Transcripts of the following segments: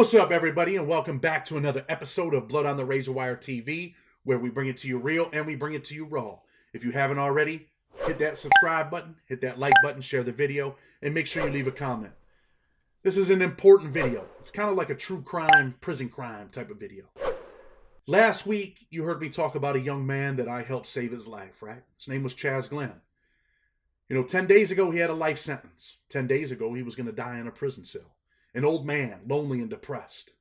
What's up, everybody, and welcome back to another episode of Blood on the Razor Wire TV, where we bring it to you real and we bring it to you raw. If you haven't already, hit that subscribe button, hit that like button, share the video, and make sure you leave a comment. This is an important video. It's kind of like a true crime, prison crime type of video. Last week, you heard me talk about a young man that I helped save his life, right? His name was Chaz Glenn. 10 days ago, he had a life sentence. 10 days ago, he was going to die in a prison cell. An old man, lonely and depressed.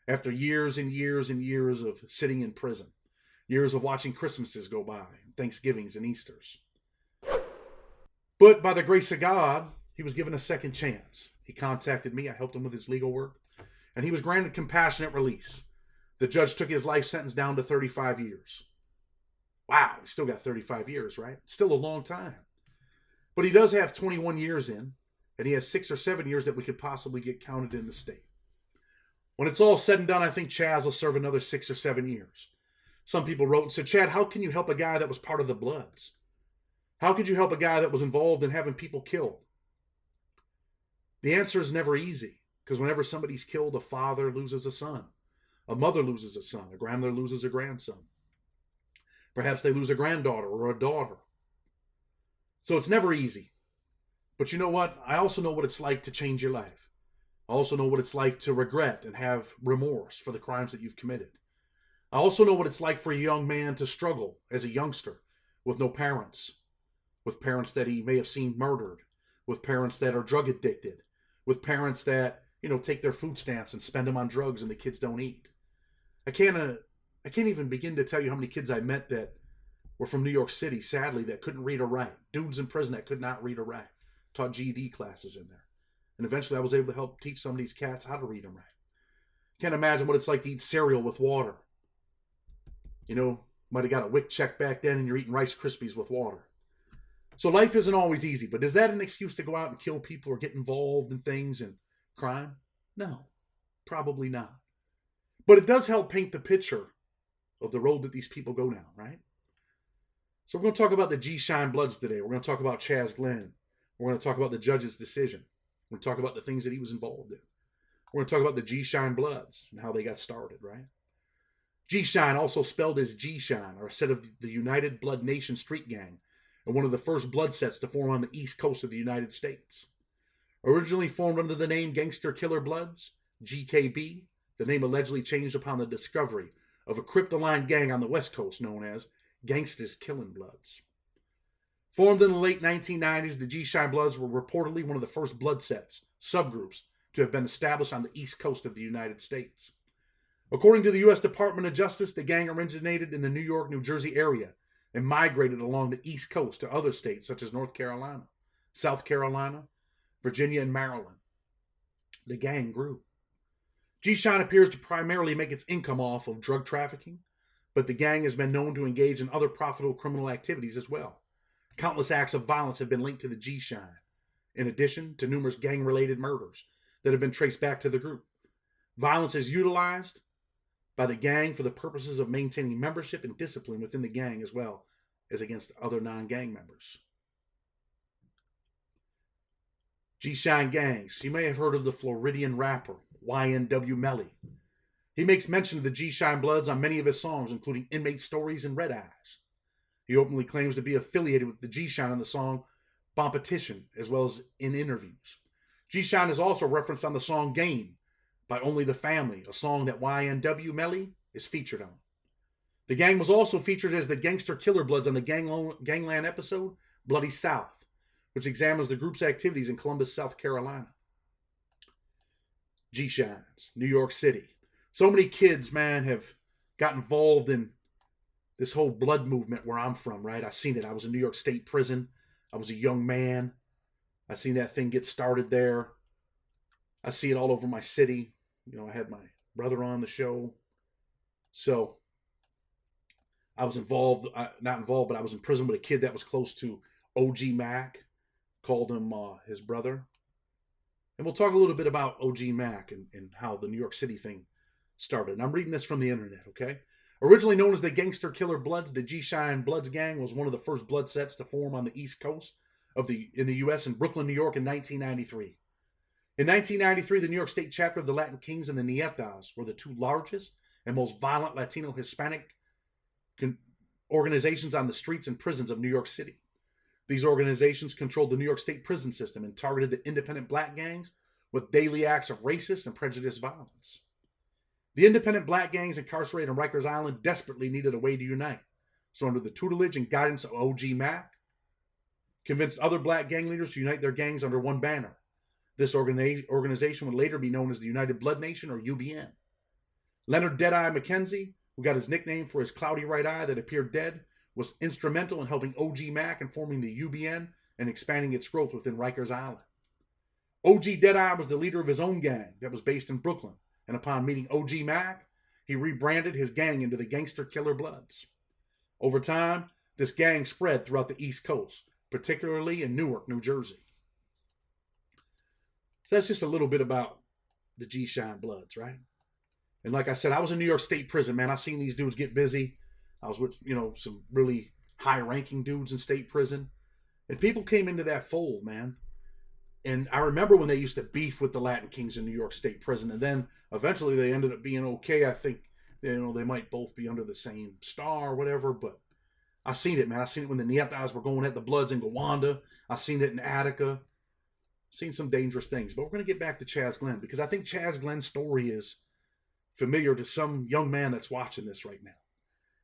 After years and years and years of sitting in prison. Years of watching Christmases go by, Thanksgivings and Easters. But by the grace of God, he was given a second chance. He contacted me. I helped him with his legal work. And he was granted compassionate release. The judge took his life sentence down to 35 years. Wow, he still got 35 years, right? Still a long time. But he does have 21 years in. And he has 6 or 7 years that we could possibly get counted in the state. When it's all said and done, I think Chaz will serve another 6 or 7 years. Some people wrote and said, Chad, how can you help a guy that was part of the Bloods? How could you help a guy that was involved in having people killed? The answer is never easy, because whenever somebody's killed, a father loses a son. A mother loses a son. A grandmother loses a grandson. Perhaps they lose a granddaughter or a daughter. So it's never easy. But you know what? I also know what it's like to change your life. I also know what it's like to regret and have remorse for the crimes that you've committed. I also know what it's like for a young man to struggle as a youngster with no parents, with parents that he may have seen murdered, with parents that are drug addicted, with parents that, take their food stamps and spend them on drugs and the kids don't eat. I can't even begin to tell you how many kids I met that were from New York City, sadly, that couldn't read or write. Dudes in prison that could not read or write. Taught GED classes in there. And eventually I was able to help teach some of these cats how to read and write. Can't imagine what it's like to eat cereal with water. Might have got a WIC check back then and you're eating Rice Krispies with water. So life isn't always easy, but is that an excuse to go out and kill people or get involved in things and crime? No, probably not. But it does help paint the picture of the road that these people go down, right? So we're going to talk about the G Shine Bloods today. We're going to talk about Chaz Glenn. We're going to talk about the judge's decision. We're going to talk about the things that he was involved in. We're going to talk about the G Shine Bloods and how they got started, right? G Shine, also spelled as G Shine, are a set of the United Blood Nation street gang and one of the first blood sets to form on the East Coast of the United States. Originally formed under the name Gangster Killer Bloods, GKB, the name allegedly changed upon the discovery of a cryptoline gang on the West Coast known as Gangsters Killing Bloods. Formed in the late 1990s, the G Shine Bloods were reportedly one of the first blood sets, subgroups, to have been established on the East Coast of the United States. According to the U.S. Department of Justice, the gang originated in the New York, New Jersey area and migrated along the East Coast to other states such as North Carolina, South Carolina, Virginia, and Maryland. The gang grew. G Shine appears to primarily make its income off of drug trafficking, but the gang has been known to engage in other profitable criminal activities as well. Countless acts of violence have been linked to the G Shine, in addition to numerous gang-related murders that have been traced back to the group. Violence is utilized by the gang for the purposes of maintaining membership and discipline within the gang as well as against other non-gang members. G Shine gangs. You may have heard of the Floridian rapper, YNW Melly. He makes mention of the G Shine Bloods on many of his songs, including Inmate Stories and Red Eyes. He openly claims to be affiliated with the G Shine on the song Bompetition, as well as in interviews. G Shine is also referenced on the song Game by Only the Family, a song that YNW Melly is featured on. The gang was also featured as the Gangster Killer Bloods on the Gangland episode Bloody South, which examines the group's activities in Columbus, South Carolina. G Shines, New York City. So many kids, man, have got involved in this whole blood movement where I'm from, right? I've seen it. I was in New York State prison. I was a young man. I seen that thing get started there. I see it all over my city. I had my brother on the show. So I was involved, not involved, but I was in prison with a kid that was close to OG Mac. Called him his brother. And we'll talk a little bit about OG Mac and how the New York City thing started. And I'm reading this from the internet, okay? Originally known as the Gangster Killer Bloods, the G Shine Bloods gang was one of the first blood sets to form on the East Coast in the U.S. in Brooklyn, New York in 1993. In 1993, the New York State chapter of the Latin Kings and the Nietas were the two largest and most violent Latino Hispanic organizations on the streets and prisons of New York City. These organizations controlled the New York State prison system and targeted the independent black gangs with daily acts of racist and prejudiced violence. The independent black gangs incarcerated on Rikers Island desperately needed a way to unite. So under the tutelage and guidance of O.G. Mack, convinced other black gang leaders to unite their gangs under one banner. This organization would later be known as the United Blood Nation, or UBN. Leonard Deadeye McKenzie, who got his nickname for his cloudy right eye that appeared dead, was instrumental in helping O.G. Mack in forming the UBN and expanding its growth within Rikers Island. O.G. Deadeye was the leader of his own gang that was based in Brooklyn, and upon meeting O.G. Mack, he rebranded his gang into the Gangster Killer Bloods. Over time, this gang spread throughout the East Coast, particularly in Newark, New Jersey. So that's just a little bit about the G-Shine Bloods, right? And like I said, I was in New York State prison, man. I seen these dudes get busy. I was with, some really high-ranking dudes in state prison. And people came into that fold, man. And I remember when they used to beef with the Latin Kings in New York State prison. And then eventually they ended up being okay. I think, they might both be under the same star or whatever. But I seen it, man. I seen it when the Nietas were going at the Bloods in Gowanda. I seen it in Attica. Seen some dangerous things. But we're going to get back to Chaz Glenn, because I think Chaz Glenn's story is familiar to some young man that's watching this right now.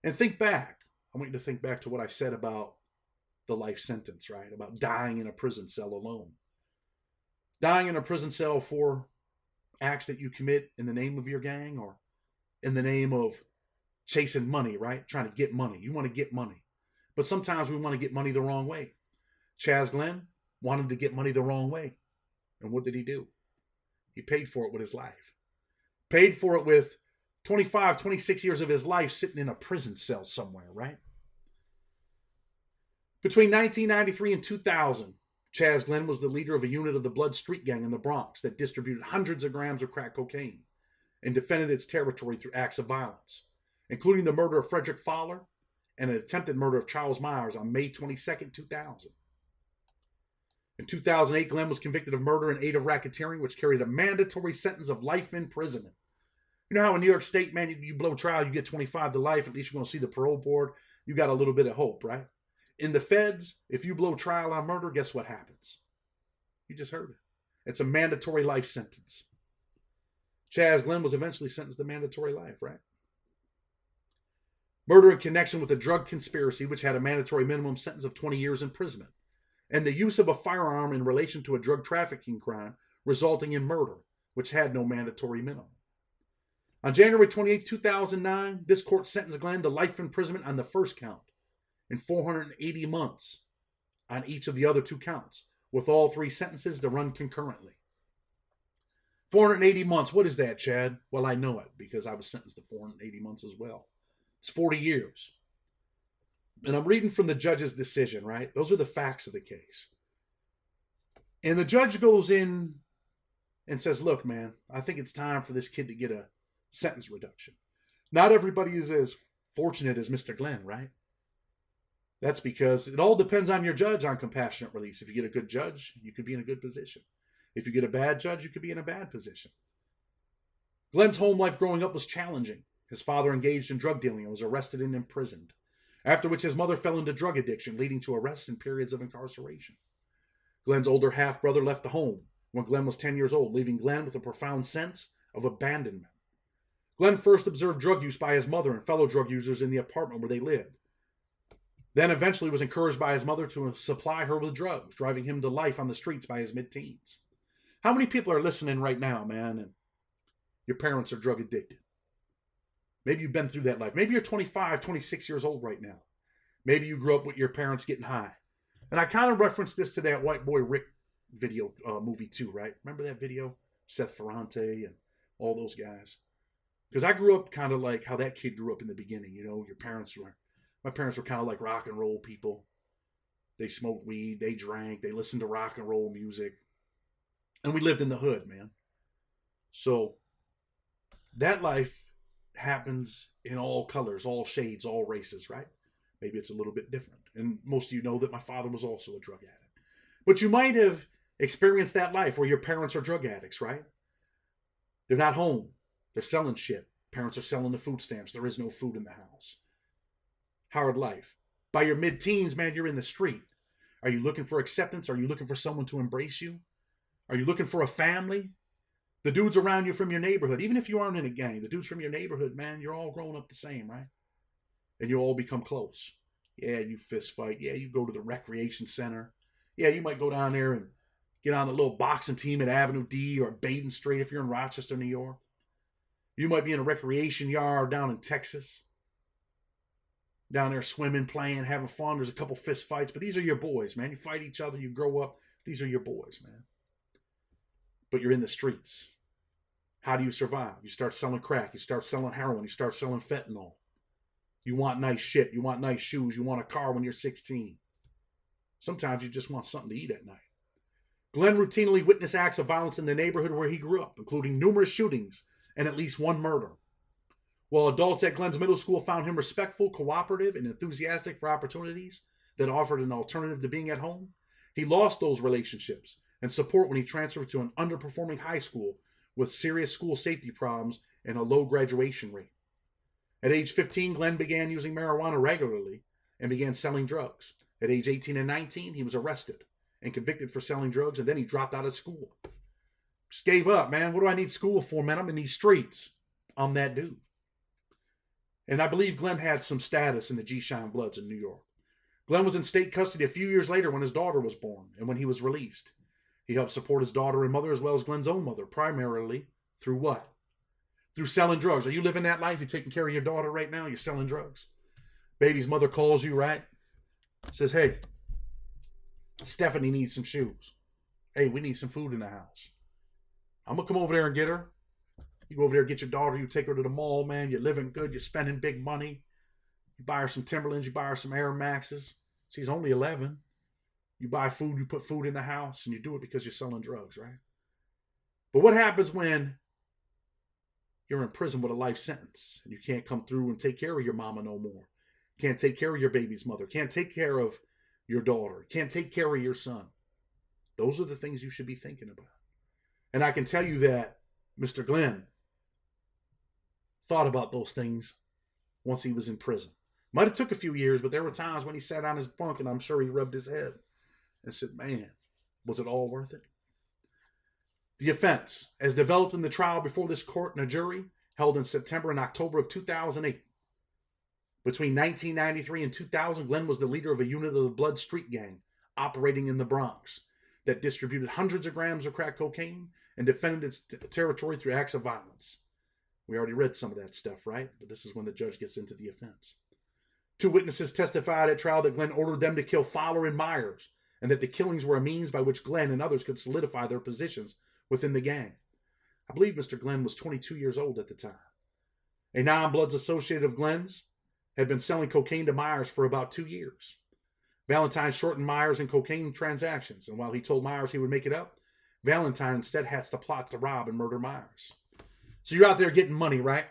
And think back. I want you to think back to what I said about the life sentence, right? About dying in a prison cell alone. Dying in a prison cell for acts that you commit in the name of your gang or in the name of chasing money, right? Trying to get money. You want to get money. But sometimes we want to get money the wrong way. Chaz Glenn wanted to get money the wrong way. And what did he do? He paid for it with his life. Paid for it with 25, 26 years of his life sitting in a prison cell somewhere, right? Between 1993 and 2000, Chaz Glenn was the leader of a unit of the Blood Street Gang in the Bronx that distributed hundreds of grams of crack cocaine and defended its territory through acts of violence, including the murder of Frederick Fowler and an attempted murder of Charles Myers on May 22, 2000. In 2008, Glenn was convicted of murder and aid of racketeering, which carried a mandatory sentence of life imprisonment. You know how in New York State, man, you blow trial, you get 25 to life. At least you're going to see the parole board. You got a little bit of hope, right? In the feds, if you blow trial on murder, guess what happens? You just heard it. It's a mandatory life sentence. Chaz Glenn was eventually sentenced to mandatory life, right? Murder in connection with a drug conspiracy, which had a mandatory minimum sentence of 20 years imprisonment. And the use of a firearm in relation to a drug trafficking crime resulting in murder, which had no mandatory minimum. On January 28, 2009, this court sentenced Glenn to life imprisonment on the first count and 480 months on each of the other two counts, with all three sentences to run concurrently. 480 months, what is that, Chad? Well, I know it because I was sentenced to 480 months as well. It's 40 years. And I'm reading from the judge's decision, right? Those are the facts of the case. And the judge goes in and says, look, man, I think it's time for this kid to get a sentence reduction. Not everybody is as fortunate as Mr. Glenn, right? That's because it all depends on your judge on compassionate release. If you get a good judge, you could be in a good position. If you get a bad judge, you could be in a bad position. Glenn's home life growing up was challenging. His father engaged in drug dealing and was arrested and imprisoned, after which his mother fell into drug addiction, leading to arrests and periods of incarceration. Glenn's older half-brother left the home when Glenn was 10 years old, leaving Glenn with a profound sense of abandonment. Glenn first observed drug use by his mother and fellow drug users in the apartment where they lived. Then eventually was encouraged by his mother to supply her with drugs, driving him to life on the streets by his mid-teens. How many people are listening right now, man, and your parents are drug addicted? Maybe you've been through that life. Maybe you're 25, 26 years old right now. Maybe you grew up with your parents getting high. And I kind of referenced this to that White Boy Rick video movie too, right? Remember that video? Seth Ferrante and all those guys. Because I grew up kind of like how that kid grew up in the beginning. You know, my parents were kind of like rock and roll people. They smoked weed, they drank, they listened to rock and roll music. And we lived in the hood, man. So that life happens in all colors, all shades, all races, right? Maybe it's a little bit different. And most of you know that my father was also a drug addict. But you might have Experience that life where your parents are drug addicts, right? They're not home. They're selling shit. Parents are selling the food stamps. There is no food in the house. Hard life. By your mid-teens, man, you're in the street. Are you looking for acceptance? Are you looking for someone to embrace you? Are you looking for a family? The dudes around you from your neighborhood, even if you aren't in a gang, the dudes from your neighborhood, man, you're all growing up the same, right? And you all become close. Yeah, you fist fight. Yeah, you go to the recreation center. Yeah, you might go down there and get on the little boxing team at Avenue D or Baden Street if you're in Rochester, New York. You might be in a recreation yard down in Texas. Down there swimming, playing, having fun. There's a couple fist fights, but these are your boys, man. You fight each other, you grow up. These are your boys, man. But you're in the streets. How do you survive? You start selling crack. You start selling heroin. You start selling fentanyl. You want nice shit. You want nice shoes. You want a car when you're 16. Sometimes you just want something to eat at night. Glenn routinely witnessed acts of violence in the neighborhood where he grew up, including numerous shootings and at least one murder. While adults at Glenn's middle school found him respectful, cooperative, and enthusiastic for opportunities that offered an alternative to being at home, he lost those relationships and support when he transferred to an underperforming high school with serious school safety problems and a low graduation rate. At age 15, Glenn began using marijuana regularly and began selling drugs. At age 18 and 19, he was arrested and convicted for selling drugs, and then he dropped out of school. Just gave up, man. What do I need school for, man? I'm in these streets. I'm that dude. And I believe Glenn had some status in the G-Shine Bloods in New York. Glenn was in state custody a few years later when his daughter was born and when he was released. He helped support his daughter and mother as well as Glenn's own mother, primarily through what? Through selling drugs. Are you living that life? You're taking care of your daughter right now? You're selling drugs. Baby's mother calls you, right? Says, hey, Stephanie needs some shoes. Hey, we need some food in the house. I'm going to come over there and get her. You go over there, get your daughter, you take her to the mall, man. You're living good. You're spending big money. You buy her some Timberlands. You buy her some Air Maxes. She's only 11. You buy food. You put food in the house. And you do it because you're selling drugs, right? But what happens when you're in prison with a life sentence and you can't come through and take care of your mama no more? Can't take care of your baby's mother. Can't take care of your daughter. Can't take care of your son. Those are the things you should be thinking about. And I can tell you that Mr. Glenn thought about those things once he was in prison. Might have took a few years, but there were times when he sat on his bunk and I'm sure he rubbed his head and said, man, was it all worth it? The offense, as developed in the trial before this court and a jury, held in September and October of 2008. Between 1993 and 2000, Glenn was the leader of a unit of the Blood Street Gang operating in the Bronx that distributed hundreds of grams of crack cocaine and defended its territory through acts of violence. We already read some of that stuff, right? But this is when the judge gets into the offense. 2 witnesses testified at trial that Glenn ordered them to kill Fowler and Myers, and that the killings were a means by which Glenn and others could solidify their positions within the gang. I believe Mr. Glenn was 22 years old at the time. A non-Bloods associate of Glenn's had been selling cocaine to Myers for about 2 years. Valentine shortened Myers in cocaine transactions, and while he told Myers he would make it up, Valentine instead has to plot to rob and murder Myers. So you're out there getting money, right?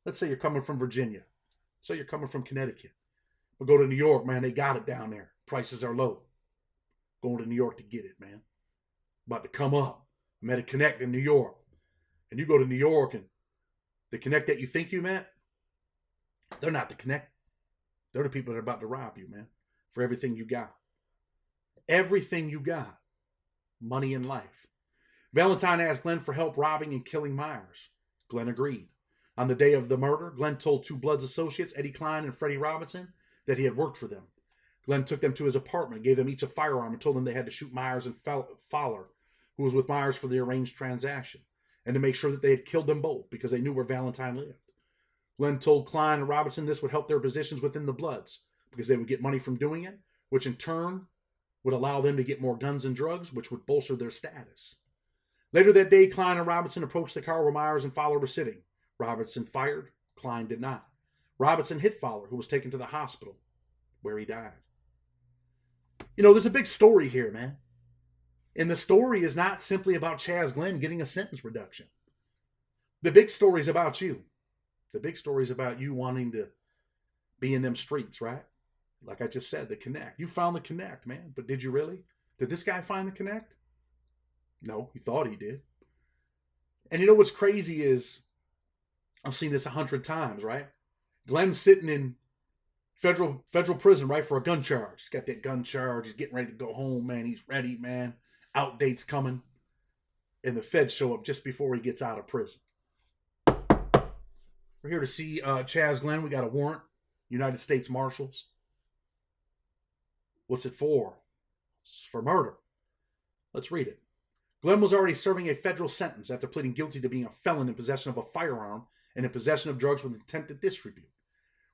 Let's say you're coming from Virginia. So you're coming from Connecticut. But go to New York, man, they got it down there. Prices are low. Going to New York to get it, man. About to come up. I met a connect in New York. And you go to New York and the connect that you think you met, they're not the connect. They're the people that are about to rob you, man, for everything you got. Everything you got. Money and life. Valentine asked Glenn for help robbing and killing Myers. Glenn agreed. On the day of the murder, Glenn told 2 Bloods associates, Eddie Klein and Freddie Robinson, that he had worked for them. Glenn took them to his apartment, gave them each a firearm, and told them they had to shoot Myers and Fowler, who was with Myers for the arranged transaction, and to make sure that they had killed them both because they knew where Valentine lived. Glenn told Klein and Robinson this would help their positions within the Bloods because they would get money from doing it, which in turn would allow them to get more guns and drugs, which would bolster their status. Later that day, Klein and Robinson approached the car where Myers and Fowler were sitting. Robinson fired. Klein did not. Robinson hit Fowler, who was taken to the hospital, where he died. You know, there's a big story here, man. And the story is not simply about Chaz Glenn getting a sentence reduction. The big story is about you. The big story is about you wanting to be in them streets, right? Like I just said, the connect. You found the connect, man. But did you really? Did this guy find the connect? No, he thought he did. And you know what's crazy is, I've seen this 100 times, right? Glenn's sitting in federal prison, right, for a gun charge. He's got that gun charge. He's getting ready to go home, man. He's ready, man. Out date's coming. And the feds show up just before he gets out of prison. We're here to see Chaz Glenn. We got a warrant. United States Marshals. What's it for? It's for murder. Let's read it. Glenn was already serving a federal sentence after pleading guilty to being a felon in possession of a firearm and in possession of drugs with intent to distribute.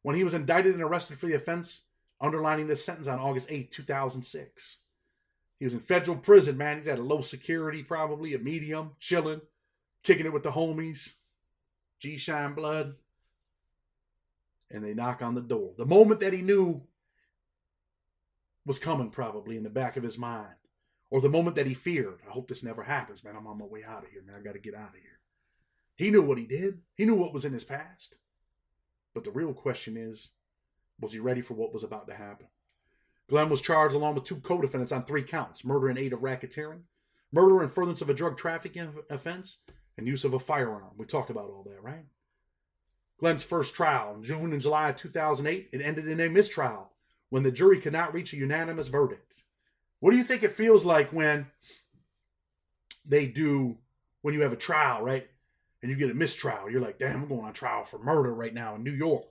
When he was indicted and arrested for the offense, underlining this sentence on August 8, 2006. He was in federal prison, man. He's at a low security, probably, a medium, chilling, kicking it with the homies. G-Shine blood. And they knock on the door. The moment that he knew was coming, probably, in the back of his mind. Or the moment that he feared. I hope this never happens, man. I'm on my way out of here, man. I got to get out of here. He knew what he did. He knew what was in his past. But the real question is, was he ready for what was about to happen? Glenn was charged along with 2 co-defendants on 3 counts: murder in aid of racketeering, murder in furtherance of a drug trafficking offense, and use of a firearm. We talked about all that, right? Glenn's first trial in June and July of 2008, it ended in a mistrial when the jury could not reach a unanimous verdict. What do you think it feels like when you have a trial, right? And you get a mistrial. You're like, damn, I'm going on trial for murder right now in New York.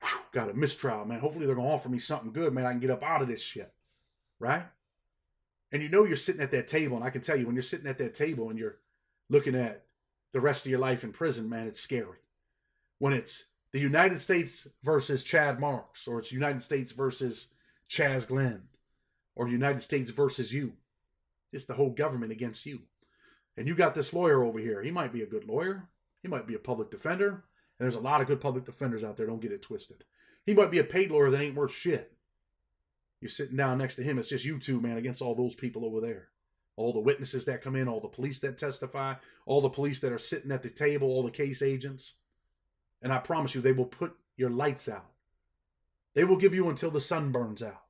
Whew, got a mistrial, man. Hopefully they're going to offer me something good, man. I can get up out of this shit, right? And you know you're sitting at that table, and I can tell you, when you're sitting at that table and you're looking at the rest of your life in prison, man, it's scary. When it's the United States versus Chad Marks, or it's United States versus Chaz Glenn, or United States versus you. It's the whole government against you. And you got this lawyer over here. He might be a good lawyer. He might be a public defender. And there's a lot of good public defenders out there. Don't get it twisted. He might be a paid lawyer that ain't worth shit. You're sitting down next to him. It's just you two, man, against all those people over there. All the witnesses that come in, all the police that testify, all the police that are sitting at the table, all the case agents. And I promise you, they will put your lights out. They will give you until the sun burns out.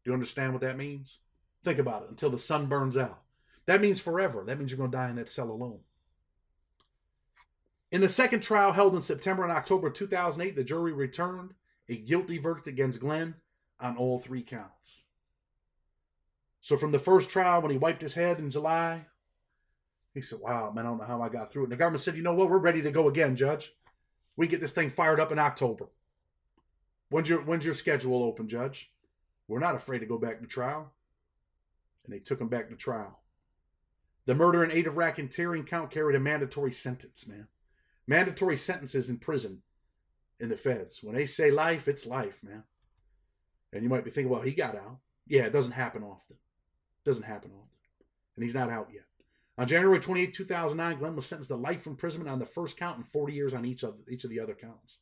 Do you understand what that means? Think about it. Until the sun burns out. That means forever. That means you're going to die in that cell alone. In the second trial held in September and October 2008, the jury returned a guilty verdict against Glenn on all 3 counts. So from the first trial, when he wiped his head in July, he said, wow, man, I don't know how I got through it. And the government said, you know what? We're ready to go again, Judge. We get this thing fired up in October. When's your schedule open, Judge? We're not afraid to go back to trial. And they took him back to trial. The murder and aid of racketeering count carried a mandatory sentence, man. Mandatory sentences in prison in the feds. When they say life, it's life, man. And you might be thinking, well, he got out. Yeah, it doesn't happen often. Doesn't happen often. And he's not out yet. On January 28, 2009, Glenn was sentenced to life imprisonment on the first count and 40 years on each of the other counts.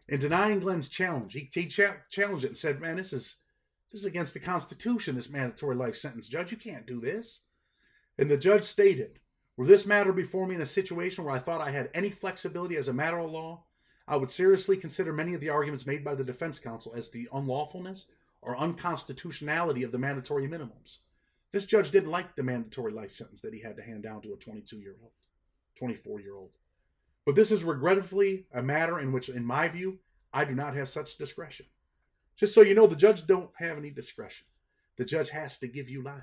In denying Glenn's challenge, he challenged it and said, man, this is against the Constitution, this mandatory life sentence, Judge. You can't do this. And the judge stated, were this matter before me in a situation where I thought I had any flexibility as a matter of law, I would seriously consider many of the arguments made by the defense counsel as the unlawfulness or unconstitutionality of the mandatory minimums. This judge didn't like the mandatory life sentence that he had to hand down to a 22-year-old, 24-year-old. But this is regrettably a matter in which, in my view, I do not have such discretion. Just so you know, the judge don't have any discretion. The judge has to give you life.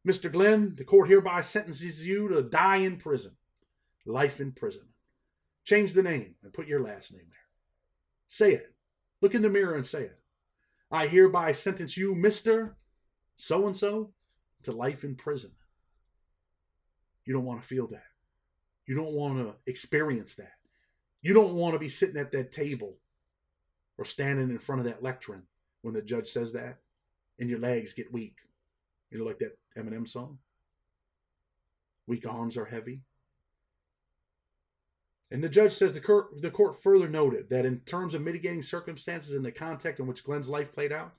Mr. Glenn, the court hereby sentences you to die in prison. Life in prison. Change the name and put your last name there. Say it. Look in the mirror and say it. I hereby sentence you, Mr. So-and-so, to life in prison. You don't want to feel that. You don't want to experience that. You don't want to be sitting at that table or standing in front of that lectern when the judge says that and your legs get weak. You know, like that Eminem song? Weak arms are heavy. And the judge says the court further noted that in terms of mitigating circumstances in the context in which Glenn's life played out,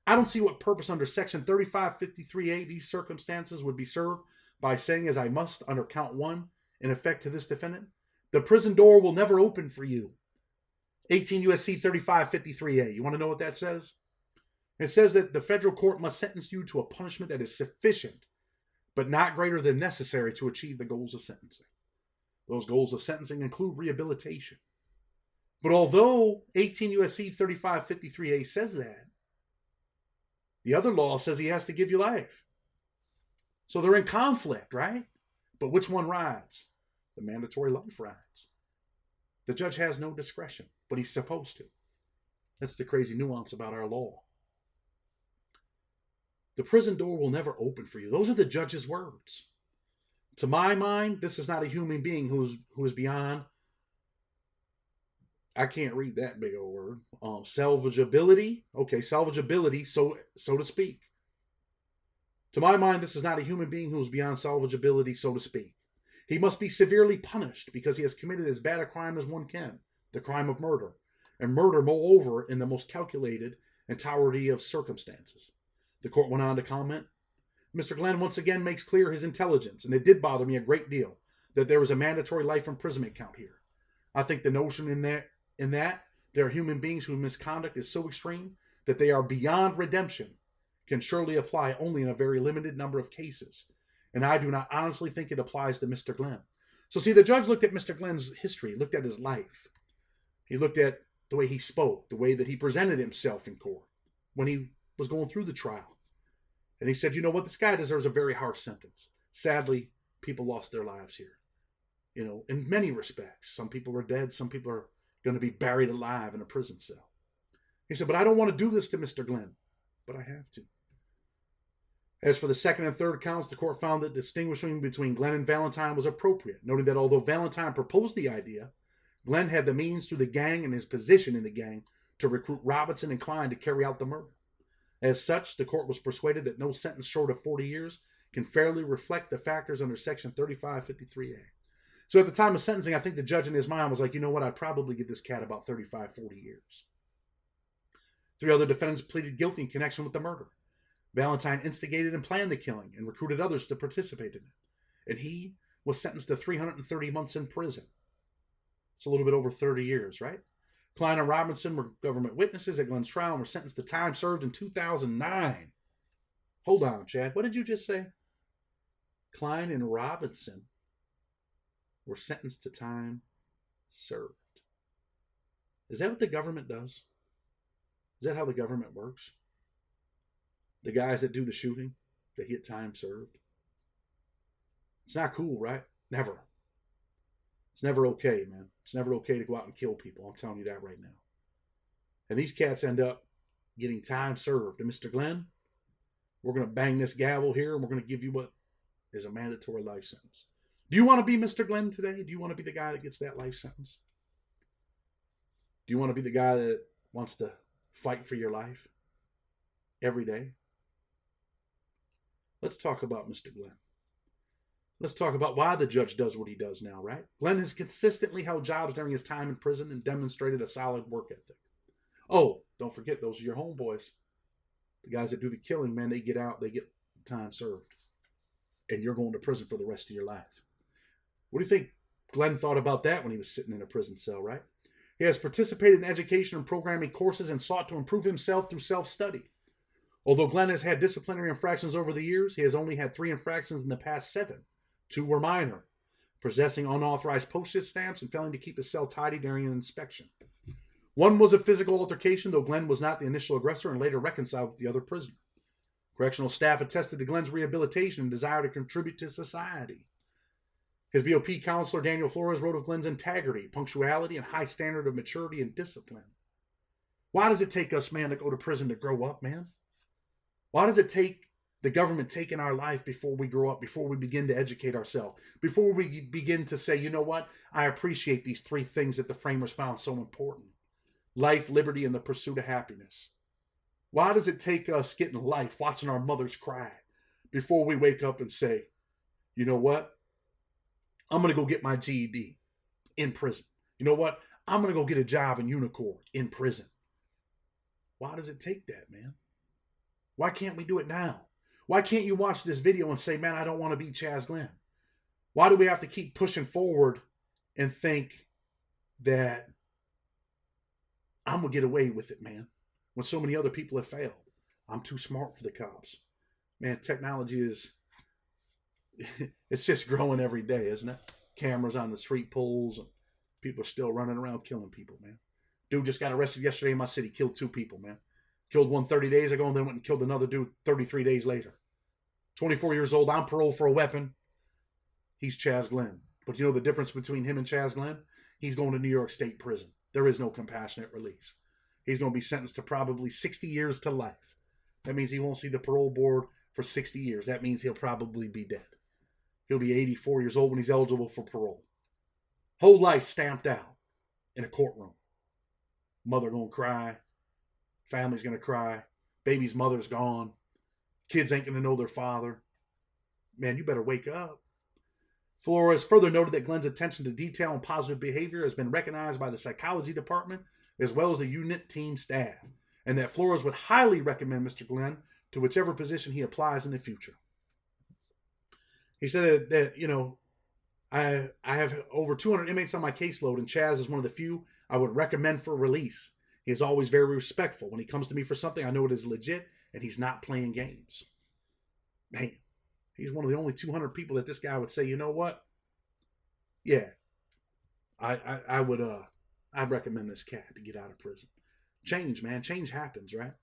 I don't see what purpose under Section 3553A these circumstances would be served by saying, as I must under count 1, in effect to this defendant, the prison door will never open for you. 18 U.S.C. 3553A. You want to know what that says? It says that the federal court must sentence you to a punishment that is sufficient, but not greater than necessary to achieve the goals of sentencing. Those goals of sentencing include rehabilitation. But although 18 U.S.C. 3553A says that, the other law says he has to give you life. So they're in conflict, right? But which one rides? The mandatory life rides. The judge has no discretion, but he's supposed to. That's the crazy nuance about our law. The prison door will never open for you. Those are the judge's words. To my mind, this is not a human being who is beyond, I can't read that big old word, salvageability. Okay, salvageability, so to speak. To my mind, this is not a human being who is beyond salvageability, so to speak. He must be severely punished because he has committed as bad a crime as one can, the crime of murder. And murder, moreover, in the most calculated and tolerity of circumstances. The court went on to comment, Mr. Glenn once again makes clear his intelligence, and it did bother me a great deal that there was a mandatory life imprisonment count here. I think the notion in that there are human beings whose misconduct is so extreme that they are beyond redemption can surely apply only in a very limited number of cases. And I do not honestly think it applies to Mr. Glenn. So see, the judge looked at Mr. Glenn's history, looked at his life. He looked at the way he spoke, the way that he presented himself in court when he was going through the trial. And he said, you know what, this guy deserves a very harsh sentence. Sadly, people lost their lives here. You know, in many respects. Some people are dead, some people are going to be buried alive in a prison cell. He said, but I don't want to do this to Mr. Glenn, but I have to. As for the second and third counts, the court found that distinguishing between Glenn and Valentine was appropriate, noting that although Valentine proposed the idea, Glenn had the means through the gang and his position in the gang to recruit Robinson and Klein to carry out the murder. As such, the court was persuaded that no sentence short of 40 years can fairly reflect the factors under Section 3553A. So at the time of sentencing, I think the judge in his mind was like, you know what, I'd probably give this cat about 35, 40 years. 3 other defendants pleaded guilty in connection with the murder. Valentine instigated and planned the killing and recruited others to participate in it. And he was sentenced to 330 months in prison. It's a little bit over 30 years, right? Klein and Robinson were government witnesses at Glenn's trial and were sentenced to time served in 2009. Hold on, Chad. What did you just say? Klein and Robinson were sentenced to time served. Is that what the government does? Is that how the government works? The guys that do the shooting, they get time served. It's not cool, right? Never. It's never okay, man. It's never okay to go out and kill people. I'm telling you that right now. And these cats end up getting time served. And Mr. Glenn, we're going to bang this gavel here and we're going to give you what is a mandatory life sentence. Do you want to be Mr. Glenn today? Do you want to be the guy that gets that life sentence? Do you want to be the guy that wants to fight for your life every day? Let's talk about Mr. Glenn. Let's talk about why the judge does what he does now, right? Glenn has consistently held jobs during his time in prison and demonstrated a solid work ethic. Oh, don't forget, those are your homeboys. The guys that do the killing, man, they get out, they get time served. And you're going to prison for the rest of your life. What do you think Glenn thought about that when he was sitting in a prison cell, right? He has participated in education and programming courses and sought to improve himself through self-study. Although Glenn has had disciplinary infractions over the years, he has only had 3 infractions in the past 7. 2 were minor, possessing unauthorized postage stamps and failing to keep his cell tidy during an inspection. 1 was a physical altercation, though Glenn was not the initial aggressor and later reconciled with the other prisoner. Correctional staff attested to Glenn's rehabilitation and desire to contribute to society. His BOP counselor, Daniel Flores, wrote of Glenn's integrity, punctuality, and high standard of maturity and discipline. Why does it take us, man, to go to prison to grow up, man? Why does it take the government taking our life before we grow up, before we begin to educate ourselves, before we begin to say, you know what, I appreciate these 3 things that the framers found so important. Life, liberty, and the pursuit of happiness. Why does it take us getting life, watching our mothers cry, before we wake up and say, you know what, I'm going to go get my GED in prison. You know what, I'm going to go get a job in Unicor in prison. Why does it take that, man? Why can't we do it now? Why can't you watch this video and say, man, I don't want to be Chaz Glenn? Why do we have to keep pushing forward and think that I'm going to get away with it, man, when so many other people have failed? I'm too smart for the cops. Man, technology is, it's just growing every day, isn't it? Cameras on the street poles, and people are still running around killing people, man. Dude just got arrested yesterday in my city, killed 2 people, man. Killed one 30 days ago and then went and killed another dude 33 days later. 24 years old, on parole for a weapon. He's Chaz Glenn. But you know the difference between him and Chaz Glenn? He's going to New York State prison. There is no compassionate release. He's going to be sentenced to probably 60 years to life. That means he won't see the parole board for 60 years. That means he'll probably be dead. He'll be 84 years old when he's eligible for parole. Whole life stamped out in a courtroom. Mother gonna cry. Family's gonna cry. Baby's mother's gone. Kids ain't gonna know their father. Man, you better wake up. Flores further noted that Glenn's attention to detail and positive behavior has been recognized by the psychology department as well as the unit team staff, and that Flores would highly recommend Mr. Glenn to whichever position he applies in the future. He said that you know, I have over 200 inmates on my caseload, and Chaz is one of the few I would recommend for release. He is always very respectful. When he comes to me for something, I know it is legit, and he's not playing games. Man, he's one of the only 200 people that this guy would say, you know what? Yeah, I would, I'd recommend this cat to get out of prison. Change, man. Change happens, right?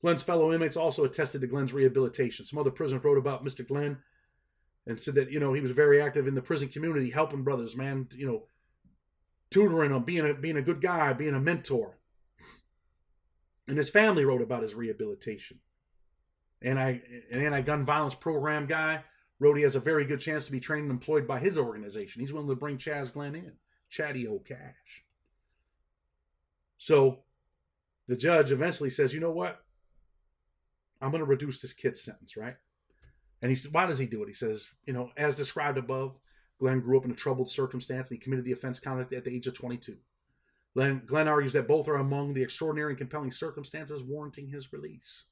Glenn's fellow inmates also attested to Glenn's rehabilitation. Some other prisoners wrote about Mr. Glenn and said that, you know, he was very active in the prison community, helping brothers, man, you know, tutoring them, being a good guy, being a mentor. And his family wrote about his rehabilitation. An anti-gun violence program guy wrote he has a very good chance to be trained and employed by his organization. He's willing to bring Chaz Glenn in. Chatty old cash. So the judge eventually says, you know what? I'm going to reduce this kid's sentence, right? And he said, why does he do it? He says, you know, as described above, Glenn grew up in a troubled circumstance and he committed the offense conduct at the age of 22. Glenn argues that both are among the extraordinary and compelling circumstances warranting his release.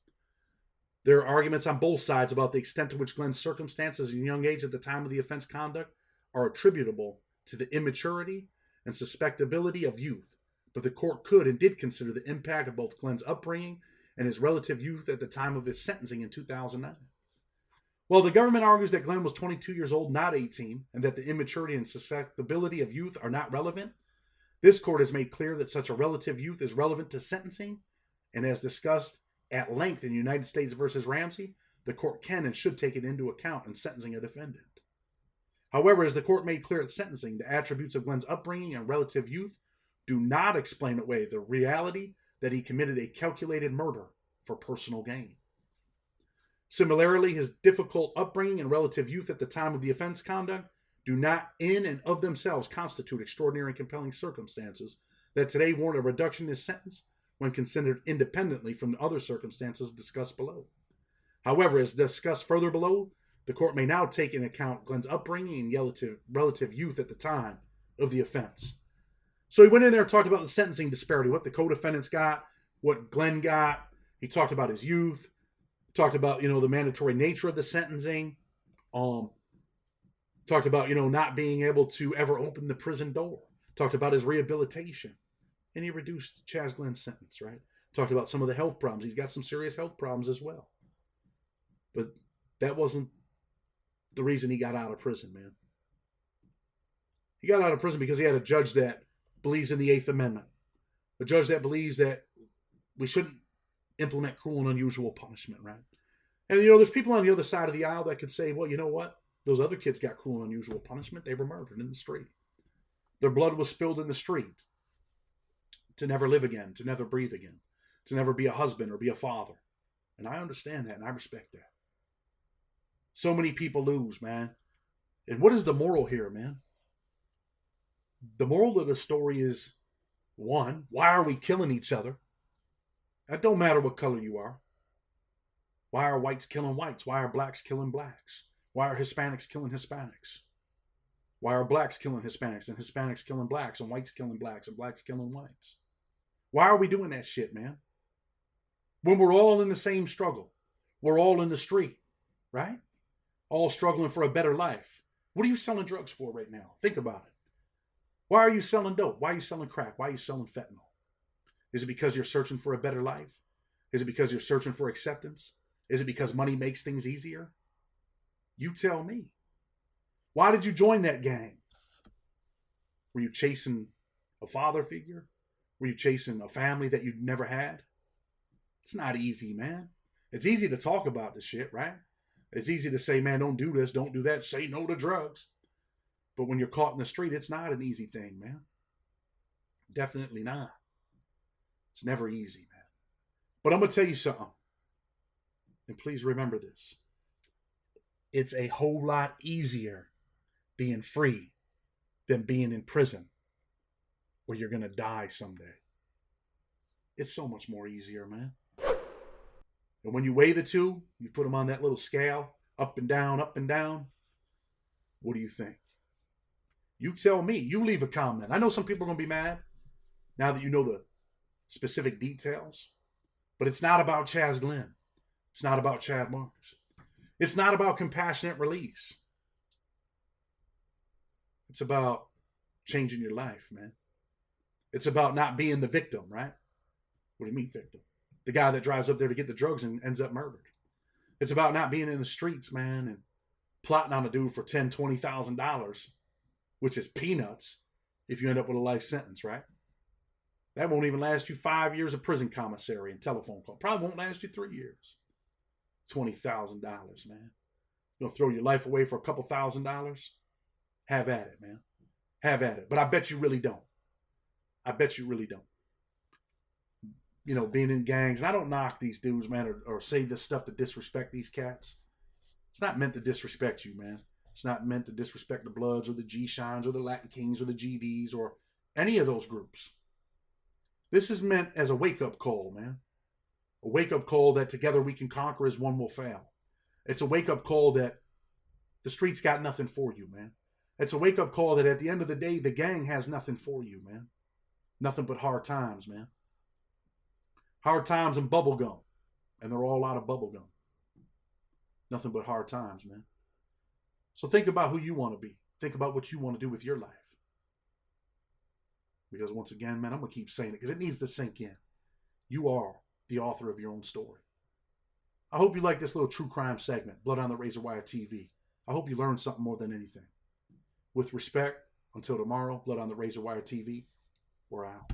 There are arguments on both sides about the extent to which Glenn's circumstances at a young age at the time of the offense conduct are attributable to the immaturity and susceptibility of youth, but the court could and did consider the impact of both Glenn's upbringing and his relative youth at the time of his sentencing in 2009. While the government argues that Glenn was 22 years old, not 18, and that the immaturity and susceptibility of youth are not relevant, this court has made clear that such a relative youth is relevant to sentencing, and as discussed at length in United States v. Ramsey, the court can and should take it into account in sentencing a defendant. However, as the court made clear at sentencing, the attributes of Glenn's upbringing and relative youth do not explain away the reality that he committed a calculated murder for personal gain. Similarly, his difficult upbringing and relative youth at the time of the offense conduct do not in and of themselves constitute extraordinary and compelling circumstances that today warrant a reduction in his sentence when considered independently from the other circumstances discussed below. However, as discussed further below, the court may now take into account Glenn's upbringing and relative youth at the time of the offense. So he went in there and talked about the sentencing disparity, what the co-defendants got, what Glenn got. He talked about his youth, talked about, the mandatory nature of the sentencing, talked about, not being able to ever open the prison door, talked about his rehabilitation, and he reduced Chaz Glenn's sentence, right? Talked about some of the health problems. He's got some serious health problems as well. But that wasn't the reason he got out of prison, man. He got out of prison because he had a judge that believes in the Eighth Amendment. A judge that believes that we shouldn't implement cruel and unusual punishment, right? And, there's people on the other side of the aisle that could say, well, you know what? Those other kids got cruel and unusual punishment. They were murdered in the street. Their blood was spilled in the street to never live again, to never breathe again, to never be a husband or be a father. And I understand that and I respect that. So many people lose, man. And what is the moral here, man? The moral of the story is, one, why are we killing each other? That don't matter what color you are. Why are whites killing whites? Why are blacks killing blacks? Why are Hispanics killing Hispanics? Why are blacks killing Hispanics and Hispanics killing blacks and whites killing blacks and blacks killing whites? Why are we doing that shit, man? When we're all in the same struggle. We're all in the street, right? All struggling for a better life. What are you selling drugs for right now? Think about it. Why are you selling dope? Why are you selling crack? Why are you selling fentanyl? Is it because you're searching for a better life? Is it because you're searching for acceptance? Is it because money makes things easier? You tell me. Why did you join that gang? Were you chasing a father figure? Were you chasing a family that you'd never had? It's not easy, man. It's easy to talk about this shit, right? It's easy to say, man, don't do this, don't do that, say no to drugs. But when you're caught in the street, it's not an easy thing, man. Definitely not. It's never easy, man. But I'm going to tell you something. And please remember this. It's a whole lot easier being free than being in prison where you're going to die someday. It's so much more easier, man. And when you weigh the two, you put them on that little scale, up and down, up and down. What do you think? You tell me. You leave a comment. I know some people are going to be mad now that you know the specific details. But it's not about Chaz Glenn. It's not about Chad Marks. It's not about compassionate release. It's about changing your life, man. It's about not being the victim, right? What do you mean victim? The guy that drives up there to get the drugs and ends up murdered. It's about not being in the streets, man, and plotting on a dude for $10,000, $20,000, which is peanuts if you end up with a life sentence, right? That won't even last you 5 years of prison commissary and telephone call. Probably won't last you 3 years. $20,000, man. You'll throw your life away for a couple $1,000? Have at it, man. Have at it. But I bet you really don't. I bet you really don't. You know, being in gangs, and I don't knock these dudes, man, or say this stuff to disrespect these cats. It's not meant to disrespect you, man. It's not meant to disrespect the Bloods or the G-Shines or the Latin Kings or the GDs or any of those groups. This is meant as a wake-up call, man. A wake-up call that together we can conquer as one will fail. It's a wake-up call that the streets got nothing for you, man. It's a wake-up call that at the end of the day, the gang has nothing for you, man. Nothing but hard times, man. Hard times and bubble gum. And they're all out of bubble gum. Nothing but hard times, man. So think about who you want to be. Think about what you want to do with your life. Because once again, man, I'm going to keep saying it because it needs to sink in. You are the author of your own story. I hope you like this little true crime segment, Blood on the Razor Wire TV. I hope you learned something more than anything. With respect, until tomorrow, Blood on the Razor Wire TV, we're out.